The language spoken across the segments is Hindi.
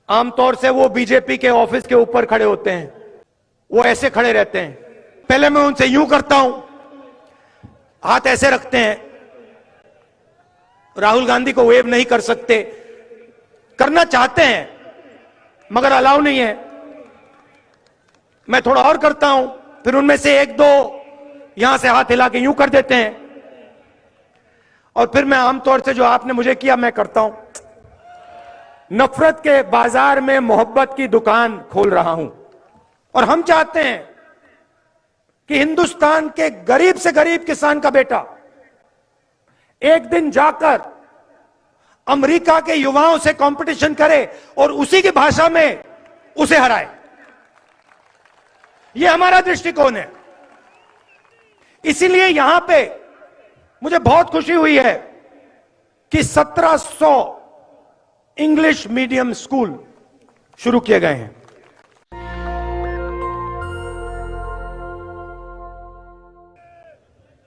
आमतौर से वो बीजेपी के ऑफिस के ऊपर खड़े होते हैं, वो ऐसे खड़े रहते हैं। पहले मैं उनसे यूं करता हूं, हाथ ऐसे रखते हैं। राहुल गांधी को वेव नहीं कर सकते, करना चाहते हैं मगर अलाउ नहीं है। मैं थोड़ा और करता हूं, फिर उनमें से एक दो यहां से हाथ हिला के यूं कर देते हैं, और फिर मैं आमतौर से जो आपने मुझे किया मैं करता हूं। नफरत के बाजार में मोहब्बत की दुकान खोल रहा हूं। और हम चाहते हैं कि हिंदुस्तान के गरीब से गरीब किसान का बेटा एक दिन जाकर अमेरिका के युवाओं से कंपटीशन करे और उसी की भाषा में उसे हराए। यह हमारा दृष्टिकोण है। इसीलिए यहां पे मुझे बहुत खुशी हुई है कि 1700 इंग्लिश मीडियम स्कूल शुरू किए गए हैं।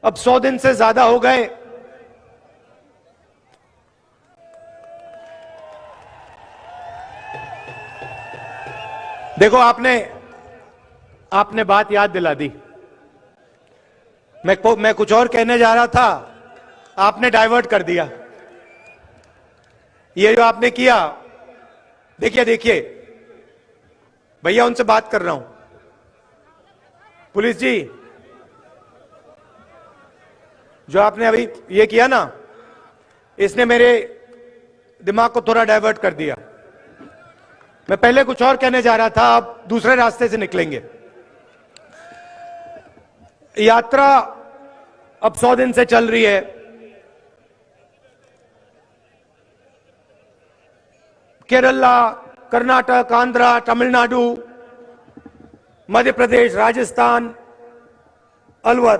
अब 100 दिन से ज्यादा हो गए। देखो, आपने बात याद दिला दी। मैं कुछ और कहने जा रहा था, आपने डाइवर्ट कर दिया। ये जो आपने किया, देखिए भैया, उनसे बात कर रहा हूं। पुलिस जी, जो आपने अभी ये किया ना, इसने मेरे दिमाग को थोड़ा डाइवर्ट कर दिया। मैं पहले कुछ और कहने जा रहा था, अब दूसरे रास्ते से निकलेंगे। यात्रा अब 100 दिन से चल रही है। केरला, कर्नाटक, आंध्रा, तमिलनाडु, मध्य प्रदेश, राजस्थान, अलवर।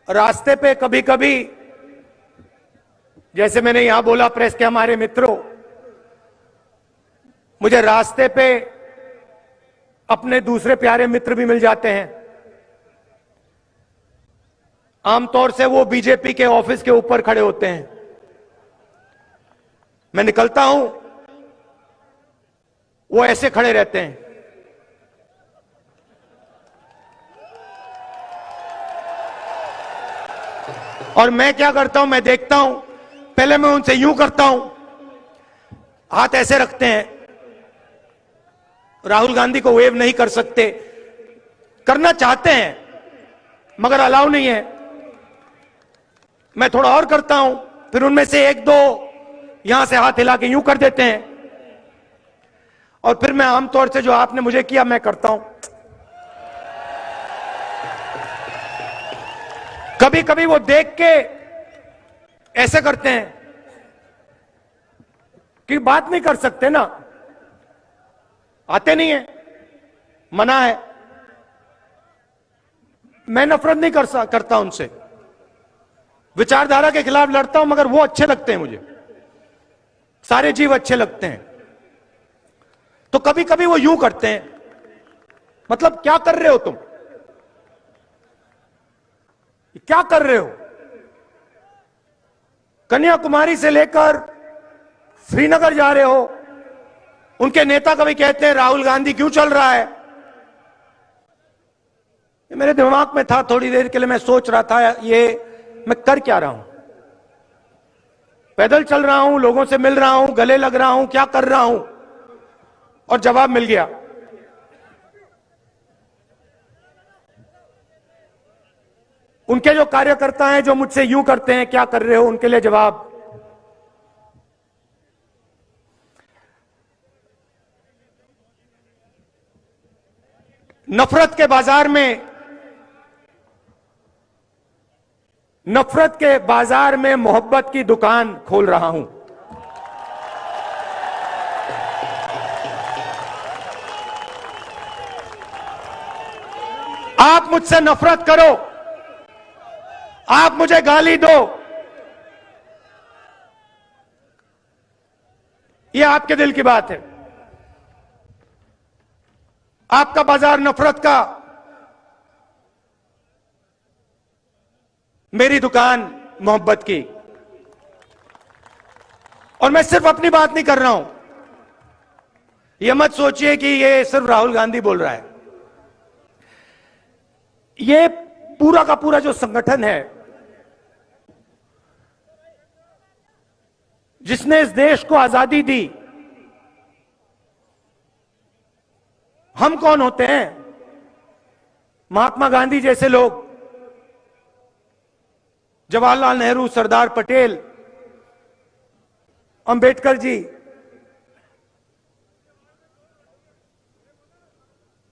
रास्ते पे कभी कभी, जैसे मैंने यहां बोला प्रेस के हमारे मित्रों, मुझे रास्ते पे अपने दूसरे प्यारे मित्र भी मिल जाते हैं। आमतौर से वो बीजेपी के ऑफिस के ऊपर खड़े होते हैं। मैं निकलता हूं, वो ऐसे खड़े रहते हैं। और मैं क्या करता हूं, मैं देखता हूं, पहले मैं उनसे यूं करता हूं, हाथ ऐसे रखते हैं। राहुल गांधी को वेव नहीं कर सकते, करना चाहते हैं मगर अलाउ नहीं है। मैं थोड़ा और करता हूं, फिर उनमें से एक दो यहां से हाथ हिला के यूं कर देते हैं, और फिर मैं आमतौर से जो आपने मुझे किया मैं करता हूं। कभी कभी वो देख के ऐसे करते हैं कि बात नहीं कर सकते ना, आते नहीं है, मना है। मैं नफरत नहीं करता उनसे, विचारधारा के खिलाफ लड़ता हूं, मगर वो अच्छे लगते हैं मुझे, सारे जीव अच्छे लगते हैं। तो कभी कभी वो यूं करते हैं, मतलब क्या कर रहे हो तुम, क्या कर रहे हो? कन्याकुमारी से लेकर श्रीनगर जा रहे हो। उनके नेता कभी कहते हैं राहुल गांधी क्यों चल रहा है। ये मेरे दिमाग में था, थोड़ी देर के लिए मैं सोच रहा था, ये मैं कर क्या रहा हूं। पैदल चल रहा हूं, लोगों से मिल रहा हूं, गले लग रहा हूं, क्या कर रहा हूं? और जवाब मिल गया। उनके जो कार्यकर्ता हैं जो मुझसे यूं करते हैं, क्या कर रहे हो, उनके लिए जवाब। नफरत के बाजार में मोहब्बत की दुकान खोल रहा हूं। आप मुझसे नफरत करो, आप मुझे गाली दो, यह आपके दिल की बात है। आपका बाजार नफरत का, मेरी दुकान मोहब्बत की। और मैं सिर्फ अपनी बात नहीं कर रहा हूं, यह मत सोचिए कि यह सिर्फ राहुल गांधी बोल रहा है। यह पूरा का पूरा जो संगठन है जिसने इस देश को आजादी दी, हम कौन होते हैं? महात्मा गांधी जैसे लोग, जवाहरलाल नेहरू, सरदार पटेल, अंबेडकर जी,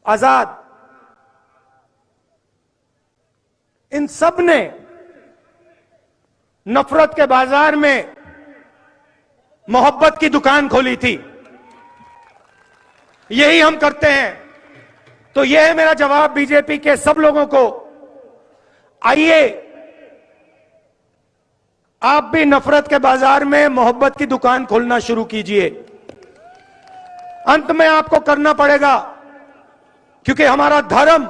आजाद, इन सब ने नफरत के बाजार में मोहब्बत की दुकान खोली थी। यही हम करते हैं। तो यह है मेरा जवाब बीजेपी के सब लोगों को, आइए आप भी नफरत के बाजार में मोहब्बत की दुकान खोलना शुरू कीजिए। अंत में आपको करना पड़ेगा, क्योंकि हमारा धर्म,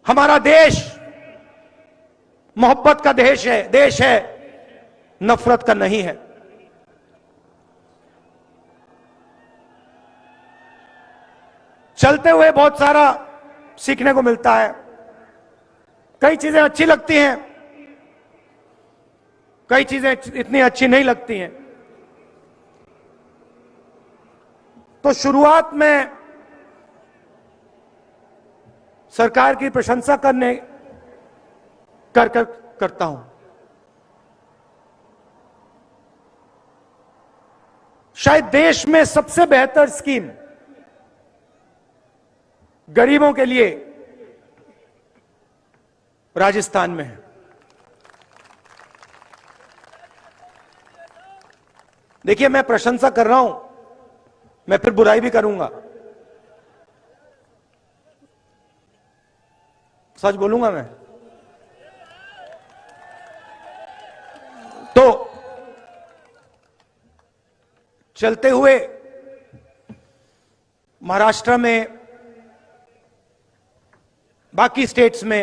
हमारा देश मोहब्बत का देश है, नफरत का नहीं है। चलते हुए बहुत सारा सीखने को मिलता है। कई चीजें अच्छी लगती हैं, कई चीजें इतनी अच्छी नहीं लगती हैं। तो शुरुआत में सरकार की प्रशंसा करता हूं। शायद देश में सबसे बेहतर स्कीम गरीबों के लिए राजस्थान में है। देखिए, मैं प्रशंसा कर रहा हूं, मैं फिर बुराई भी करूंगा, सच बोलूंगा मैं। तो चलते हुए महाराष्ट्र में, बाकी स्टेट्स में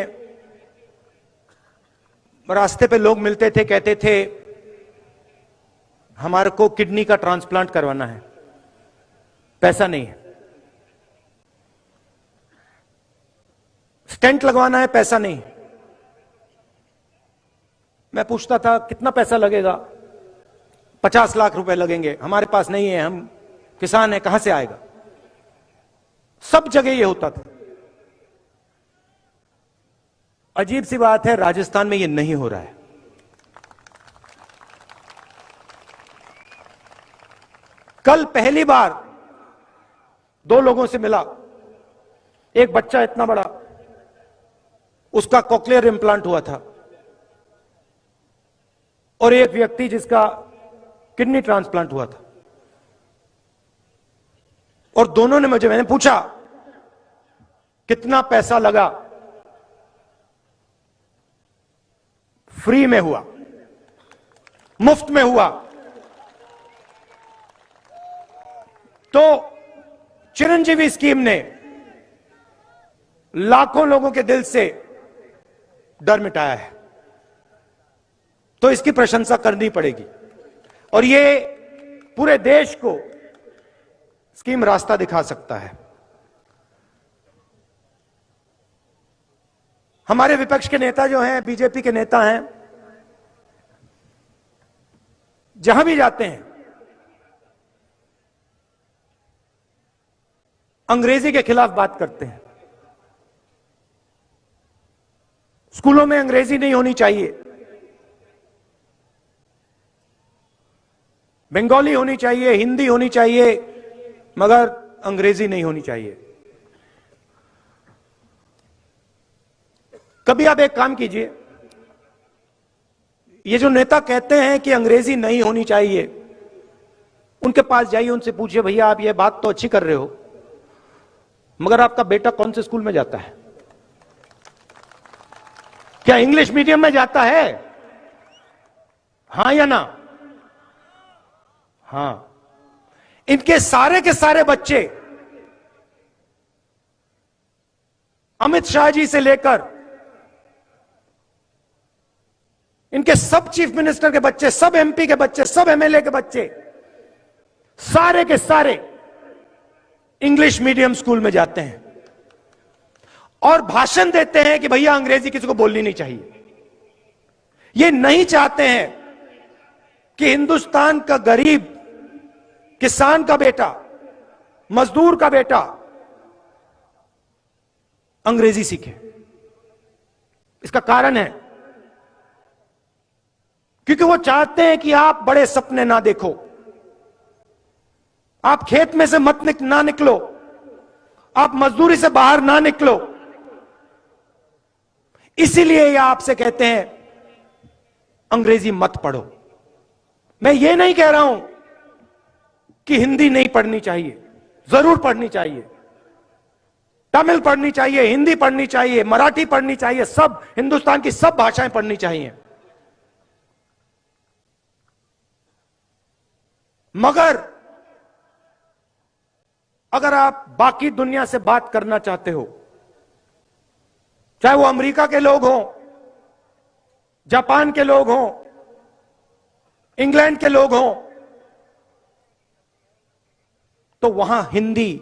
रास्ते पे लोग मिलते थे, कहते थे हमारे को किडनी का ट्रांसप्लांट करवाना है, पैसा नहीं है। स्टेंट लगवाना है, पैसा नहीं। मैं पूछता था कितना पैसा लगेगा? 50 लाख रुपए लगेंगे। हमारे पास नहीं है, हम किसान हैं, कहां से आएगा? सब जगह ये होता था। अजीब सी बात है, राजस्थान में ये नहीं हो रहा है। कल पहली बार 2 लोगों से मिला। एक बच्चा इतना बड़ा, उसका कॉक्लियर इंप्लांट हुआ था, और एक व्यक्ति जिसका किडनी ट्रांसप्लांट हुआ था। और दोनों ने मैंने पूछा कितना पैसा लगा? फ्री में हुआ, मुफ्त में हुआ। तो चिरंजीवी स्कीम ने लाखों लोगों के दिल से डर मिटाया है, तो इसकी प्रशंसा करनी पड़ेगी। और ये पूरे देश को स्कीम रास्ता दिखा सकता है। हमारे विपक्ष के नेता जो हैं, बीजेपी के नेता हैं, जहां भी जाते हैं अंग्रेजी के खिलाफ बात करते हैं। स्कूलों में अंग्रेजी नहीं होनी चाहिए, बंगाली होनी चाहिए, हिंदी होनी चाहिए, मगर अंग्रेजी नहीं होनी चाहिए। कभी आप एक काम कीजिए, ये जो नेता कहते हैं कि अंग्रेजी नहीं होनी चाहिए, उनके पास जाइए, उनसे पूछिए भैया आप ये बात तो अच्छी कर रहे हो, मगर आपका बेटा कौन से स्कूल में जाता है? क्या इंग्लिश मीडियम में जाता है? हां या ना? हां। इनके सारे के सारे बच्चे अमित शाह जी से लेकर इनके सब चीफ मिनिस्टर के बच्चे, सब एमपी के बच्चे, सब एमएलए के बच्चे, सारे के सारे इंग्लिश मीडियम स्कूल में जाते हैं और भाषण देते हैं कि भैया अंग्रेजी किसी को बोलनी नहीं चाहिए। ये नहीं चाहते हैं कि हिंदुस्तान का गरीब, किसान का बेटा, मजदूर का बेटा अंग्रेजी सीखे। इसका कारण है क्योंकि वो चाहते हैं कि आप बड़े सपने ना देखो, आप खेत में से ना निकलो, आप मजदूरी से बाहर ना निकलो। इसीलिए ये आपसे कहते हैं अंग्रेजी मत पढ़ो। मैं ये नहीं कह रहा हूं कि हिंदी नहीं पढ़नी चाहिए, जरूर पढ़नी चाहिए। तमिल पढ़नी चाहिए, हिंदी पढ़नी चाहिए, मराठी पढ़नी चाहिए, सब हिंदुस्तान की सब भाषाएं पढ़नी चाहिए। मगर अगर आप बाकी दुनिया से बात करना चाहते हो, चाहे वो अमेरिका के लोग हों, जापान के लोग हों, इंग्लैंड के लोग हों, तो वहां हिंदी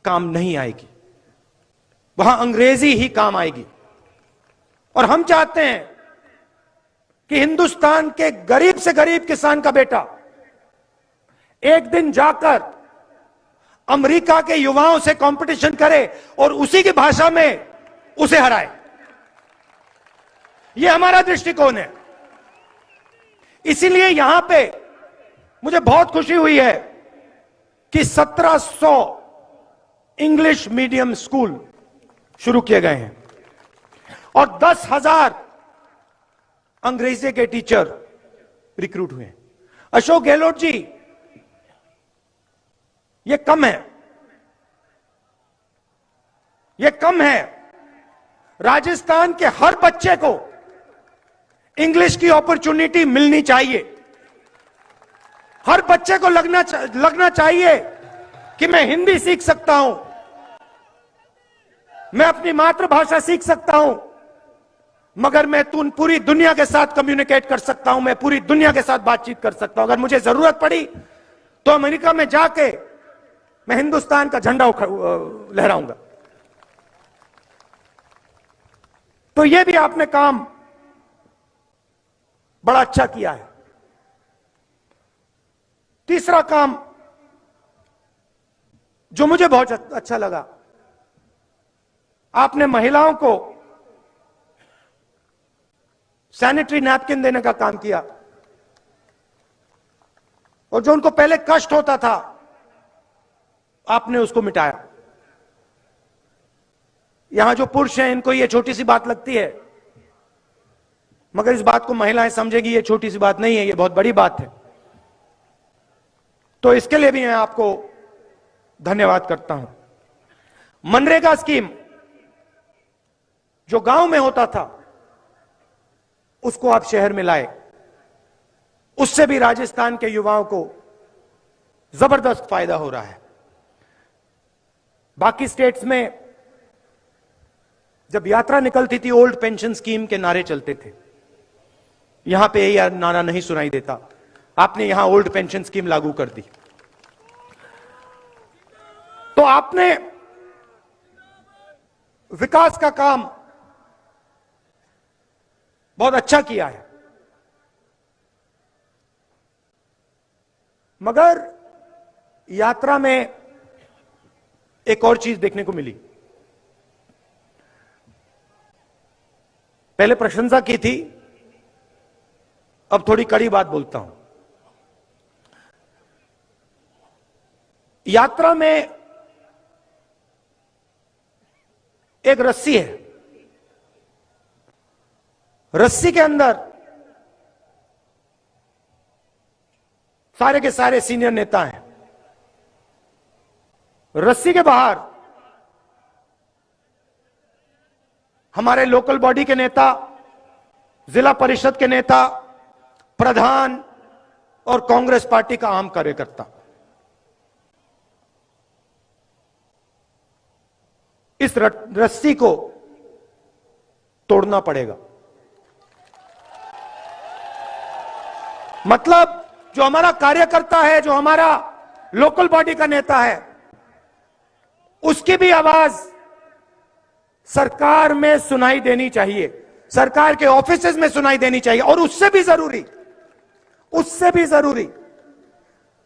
काम नहीं आएगी, वहां अंग्रेजी ही काम आएगी। और हम चाहते हैं कि हिंदुस्तान के गरीब से गरीब किसान का बेटा एक दिन जाकर अमेरिका के युवाओं से कंपटीशन करे और उसी की भाषा में उसे हराए। यह हमारा दृष्टिकोण है। इसीलिए यहां पे मुझे बहुत खुशी हुई है कि 1700 इंग्लिश मीडियम स्कूल शुरू किए गए हैं और 10,000 अंग्रेजी के टीचर रिक्रूट हुए हैं। अशोक गहलोत जी, ये कम है, ये कम है। राजस्थान के हर बच्चे को इंग्लिश की अपॉर्चुनिटी मिलनी चाहिए। हर बच्चे को लगना चाहिए कि मैं हिंदी सीख सकता हूं, मैं अपनी मातृभाषा सीख सकता हूं, मगर मैं पूरी दुनिया के साथ कम्युनिकेट कर सकता हूं, मैं पूरी दुनिया के साथ बातचीत कर सकता हूं। अगर मुझे जरूरत पड़ी तो अमेरिका में जाके मैं हिंदुस्तान का झंडा लहराऊंगा। तो यह भी आपने काम बड़ा अच्छा किया है। तीसरा काम जो मुझे बहुत अच्छा लगा, आपने महिलाओं को सैनिटरी नैपकिन देने का काम किया और जो उनको पहले कष्ट होता था आपने उसको मिटाया। यहां जो पुरुष हैं इनको ये छोटी सी बात लगती है, मगर इस बात को महिलाएं समझेगी ये छोटी सी बात नहीं है, ये बहुत बड़ी बात है। तो इसके लिए भी मैं आपको धन्यवाद करता हूं। मनरेगा स्कीम जो गांव में होता था उसको आप शहर में लाए, उससे भी राजस्थान के युवाओं को जबरदस्त फायदा हो रहा है। बाकी स्टेट्स में जब यात्रा निकलती थी ओल्ड पेंशन स्कीम के नारे चलते थे, यहां पे यही नारा नहीं सुनाई देता। आपने यहां ओल्ड पेंशन स्कीम लागू कर दी, तो आपने विकास का काम बहुत अच्छा किया है। मगर यात्रा में एक और चीज देखने को मिली। पहले प्रशंसा की थी, अब थोड़ी कड़ी बात बोलता हूं। यात्रा में एक रस्सी है, रस्सी के अंदर सारे के सारे सीनियर नेता हैं, रस्सी के बाहर हमारे लोकल बॉडी के नेता, जिला परिषद के नेता, प्रधान और कांग्रेस पार्टी का आम कार्यकर्ता। इस रस्सी को तोड़ना पड़ेगा। मतलब जो हमारा कार्यकर्ता है, जो हमारा लोकल बॉडी का नेता है, उसकी भी आवाज सरकार में सुनाई देनी चाहिए, सरकार के ऑफिसेज में सुनाई देनी चाहिए। और उससे भी जरूरी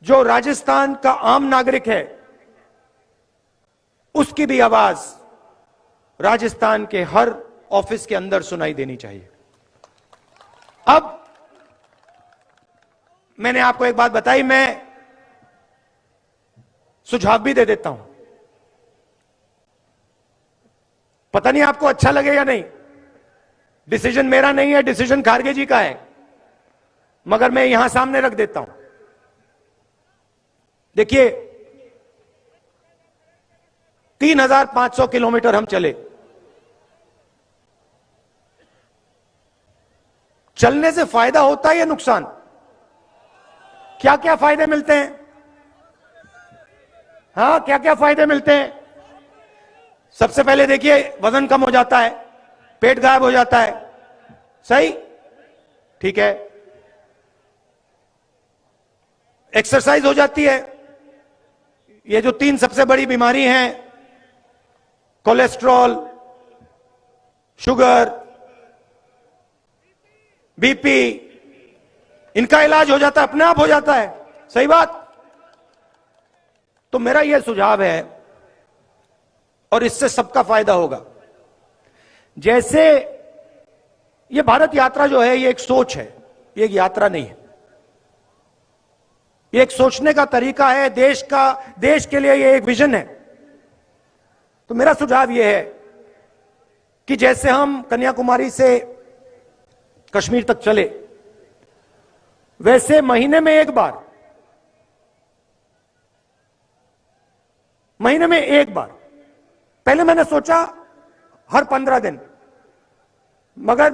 जो राजस्थान का आम नागरिक है, उसकी भी आवाज राजस्थान के हर ऑफिस के अंदर सुनाई देनी चाहिए। अब मैंने आपको एक बात बताई, मैं सुझाव भी दे देता हूं, पता नहीं आपको अच्छा लगे या नहीं। डिसीजन मेरा नहीं है, डिसीजन खारगे जी का है, मगर मैं यहां सामने रख देता हूं। देखिए, 3500 किलोमीटर हम चले, चलने से फायदा होता है या नुकसान? क्या क्या फायदे मिलते हैं? हाँ, क्या क्या फायदे मिलते हैं? सबसे पहले देखिए, वजन कम हो जाता है, पेट गायब हो जाता है, सही, ठीक है। एक्सरसाइज हो जाती है। ये जो 3 सबसे बड़ी बीमारी हैं, कोलेस्ट्रॉल, शुगर, बीपी, इनका इलाज हो जाता है, अपने आप हो जाता है, सही बात। तो मेरा यह सुझाव है, और इससे सबका फायदा होगा। जैसे ये भारत यात्रा जो है, ये एक सोच है, ये एक यात्रा नहीं है, ये एक सोचने का तरीका है, देश के लिए ये एक विजन है। तो मेरा सुझाव ये है कि जैसे हम कन्याकुमारी से कश्मीर तक चले, वैसे महीने में एक बार पहले मैंने सोचा हर 15 दिन, मगर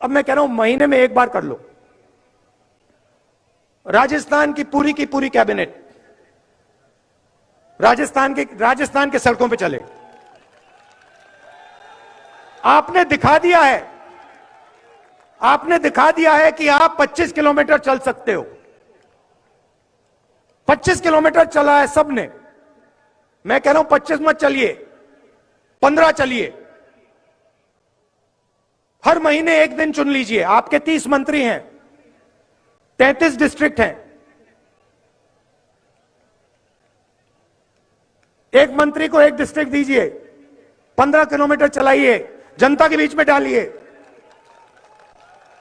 अब मैं कह रहा हूं महीने में एक बार कर लो। राजस्थान की पूरी कैबिनेट राजस्थान के सड़कों पे चले। आपने दिखा दिया है कि आप 25 किलोमीटर चल सकते हो। 25 किलोमीटर चला है सबने। मैं कह रहा हूं 25 मत चलिए, 15 चलिए। हर महीने एक दिन चुन लीजिए। आपके 30 मंत्री हैं, 33 डिस्ट्रिक्ट हैं, एक मंत्री को एक डिस्ट्रिक्ट दीजिए, 15 किलोमीटर चलाइए, जनता के बीच में डालिए,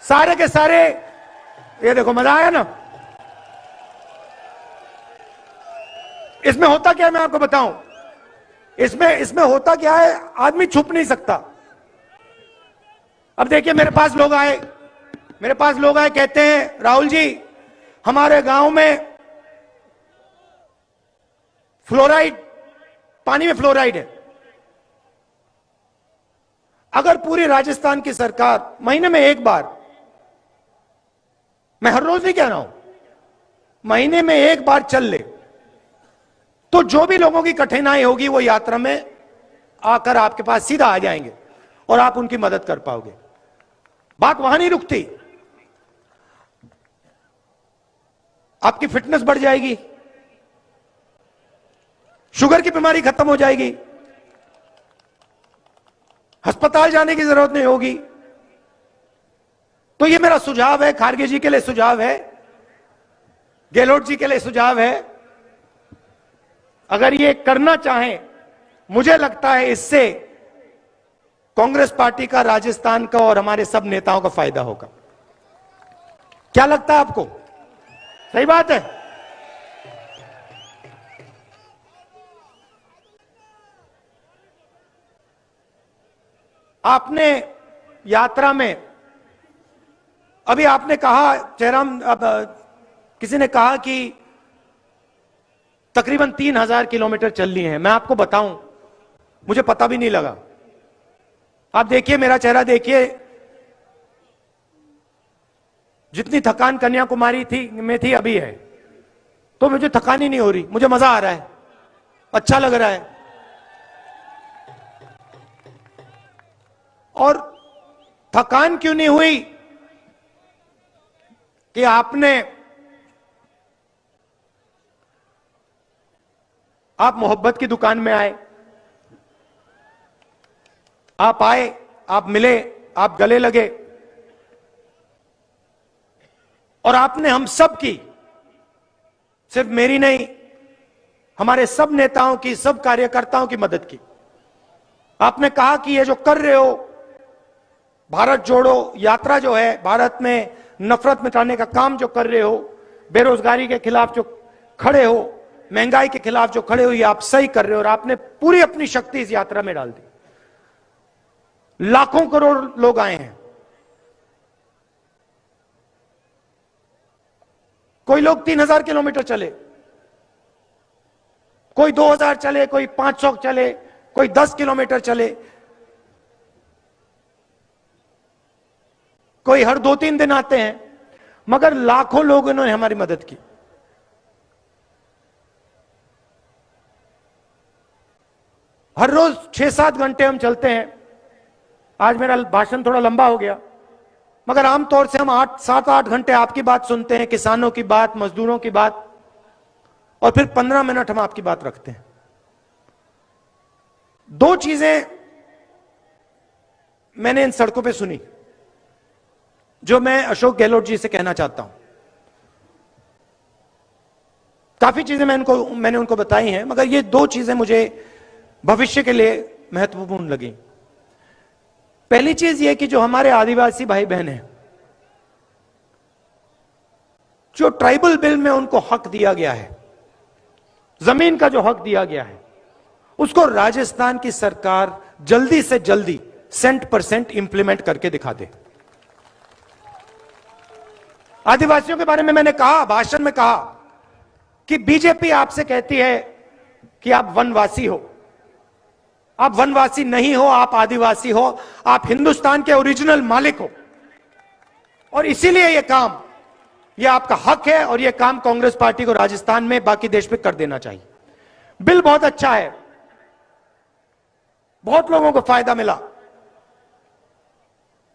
सारे के सारे। ये देखो, मजा आया ना। इसमें होता क्या है मैं आपको बताऊं। इसमें होता क्या है, आदमी छुप नहीं सकता। अब देखिए, मेरे पास लोग आए, कहते हैं राहुल जी, हमारे गांव में फ्लोराइड, पानी में फ्लोराइड है। अगर पूरी राजस्थान की सरकार महीने में एक बार, मैं हर रोज नहीं कह रहा हूं, महीने में एक बार चल ले, तो जो भी लोगों की कठिनाई होगी वो यात्रा में आकर आपके पास सीधा आ जाएंगे और आप उनकी मदद कर पाओगे। बात वहां नहीं रुकती, आपकी फिटनेस बढ़ जाएगी, शुगर की बीमारी खत्म हो जाएगी, अस्पताल जाने की जरूरत नहीं होगी। तो ये मेरा सुझाव है, खारगे जी के लिए सुझाव है, गहलोत जी के लिए सुझाव है। अगर ये करना चाहें, मुझे लगता है इससे कांग्रेस पार्टी का, राजस्थान का और हमारे सब नेताओं का फायदा होगा। क्या लगता है आपको? सही बात है। आपने यात्रा में, अभी आपने कहा जयराम, किसी ने कहा कि तकरीबन 3000 किलोमीटर चल ली है। मैं आपको बताऊं, मुझे पता भी नहीं लगा। आप देखिए, मेरा चेहरा देखिए, जितनी थकान कन्याकुमारी में थी अभी है, तो मुझे थकान ही नहीं हो रही, मुझे मजा आ रहा है, अच्छा लग रहा है। और थकान क्यों नहीं हुई? कि आप मोहब्बत की दुकान में आए, आप आए, आप मिले, आप गले लगे और आपने हम सब की, सिर्फ मेरी नहीं, हमारे सब नेताओं की, सब कार्यकर्ताओं की मदद की। आपने कहा कि ये जो कर रहे हो, भारत जोड़ो यात्रा जो है, भारत में नफरत मिटाने का काम जो कर रहे हो, बेरोजगारी के खिलाफ जो खड़े हो, महंगाई के खिलाफ जो खड़े हो, ये आप सही कर रहे हो। और आपने पूरी अपनी शक्ति इस यात्रा में डाल दी। लाखों करोड़ लोग आए हैं। कोई लोग 3000 किलोमीटर चले, कोई 2000 चले, कोई 500 चले, कोई 10 किलोमीटर चले, कोई हर 2-3 दिन आते हैं, मगर लाखों लोगों ने हमारी मदद की। हर रोज 6-7 घंटे हम चलते हैं। आज मेरा भाषण थोड़ा लंबा हो गया, मगर आमतौर से हम 7-8 घंटे आपकी बात सुनते हैं, किसानों की बात, मजदूरों की बात, और फिर 15 मिनट हम आपकी बात रखते हैं। 2 चीजें मैंने इन सड़कों पे सुनी जो मैं अशोक गहलोत जी से कहना चाहता हूं। काफी चीजें मैंने उनको बताई हैं, मगर ये 2 चीजें मुझे भविष्य के लिए महत्वपूर्ण लगी। पहली चीज ये कि जो हमारे आदिवासी भाई बहन हैं, जो ट्राइबल बिल में उनको हक दिया गया है, जमीन का जो हक दिया गया है, उसको राजस्थान की सरकार जल्दी से जल्दी 100% इंप्लीमेंट करके दिखा दे। आदिवासियों के बारे में मैंने कहा, भाषण में कहा कि बीजेपी आपसे कहती है कि आप वनवासी हो। आप वनवासी नहीं हो, आप आदिवासी हो, आप हिंदुस्तान के ओरिजिनल मालिक हो। और इसीलिए ये आपका हक है, और यह काम कांग्रेस पार्टी को राजस्थान में, बाकी देश पे कर देना चाहिए। बिल बहुत अच्छा है, बहुत लोगों को फायदा मिला,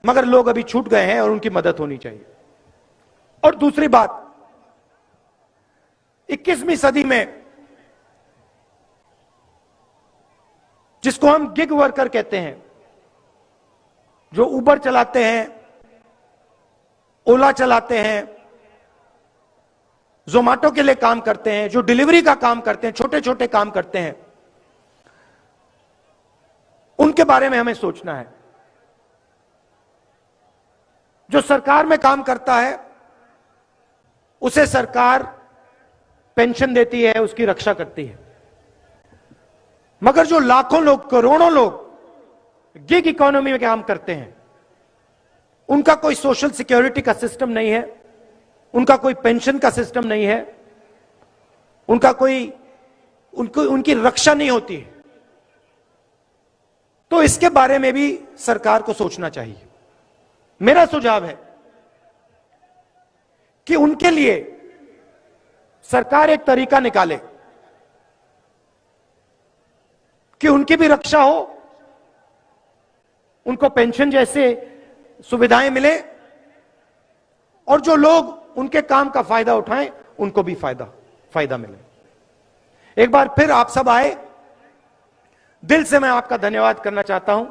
मगर लोग अभी छूट गए हैं और उनकी मदद होनी चाहिए। और दूसरी बात, 21वीं सदी में जिसको हम गिग वर्कर कहते हैं, जो उबर चलाते हैं, ओला चलाते हैं, जोमेटो के लिए काम करते हैं, जो डिलीवरी का काम करते हैं, छोटे छोटे काम करते हैं, उनके बारे में हमें सोचना है। जो सरकार में काम करता है उसे सरकार पेंशन देती है, उसकी रक्षा करती है, मगर जो लाखों लोग, करोड़ों लोग गिग इकोनॉमी में काम करते हैं, उनका कोई सोशल सिक्योरिटी का सिस्टम नहीं है, उनका कोई पेंशन का सिस्टम नहीं है, उनकी रक्षा नहीं होती है। तो इसके बारे में भी सरकार को सोचना चाहिए। मेरा सुझाव है कि उनके लिए सरकार एक तरीका निकाले कि उनकी भी रक्षा हो, उनको पेंशन जैसे सुविधाएं मिले, और जो लोग उनके काम का फायदा उठाएं उनको भी फायदा मिले। एक बार फिर आप सब आए, दिल से मैं आपका धन्यवाद करना चाहता हूं।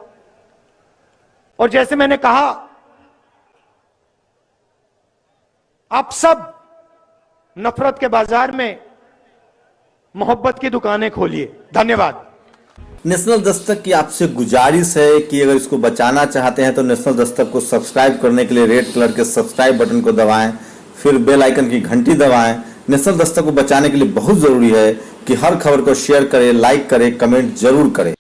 और जैसे मैंने कहा, आप सब नफरत के बाजार में मोहब्बत की दुकानें खोलिए। धन्यवाद। नेशनल दस्तक की आपसे गुजारिश है कि अगर इसको बचाना चाहते हैं तो नेशनल दस्तक को सब्सक्राइब करने के लिए रेड कलर के सब्सक्राइब बटन को दबाएं, फिर बेल आइकन की घंटी दबाएं। नेशनल दस्तक को बचाने के लिए बहुत जरूरी है कि हर खबर को शेयर करें, लाइक करें, कमेंट जरूर करें।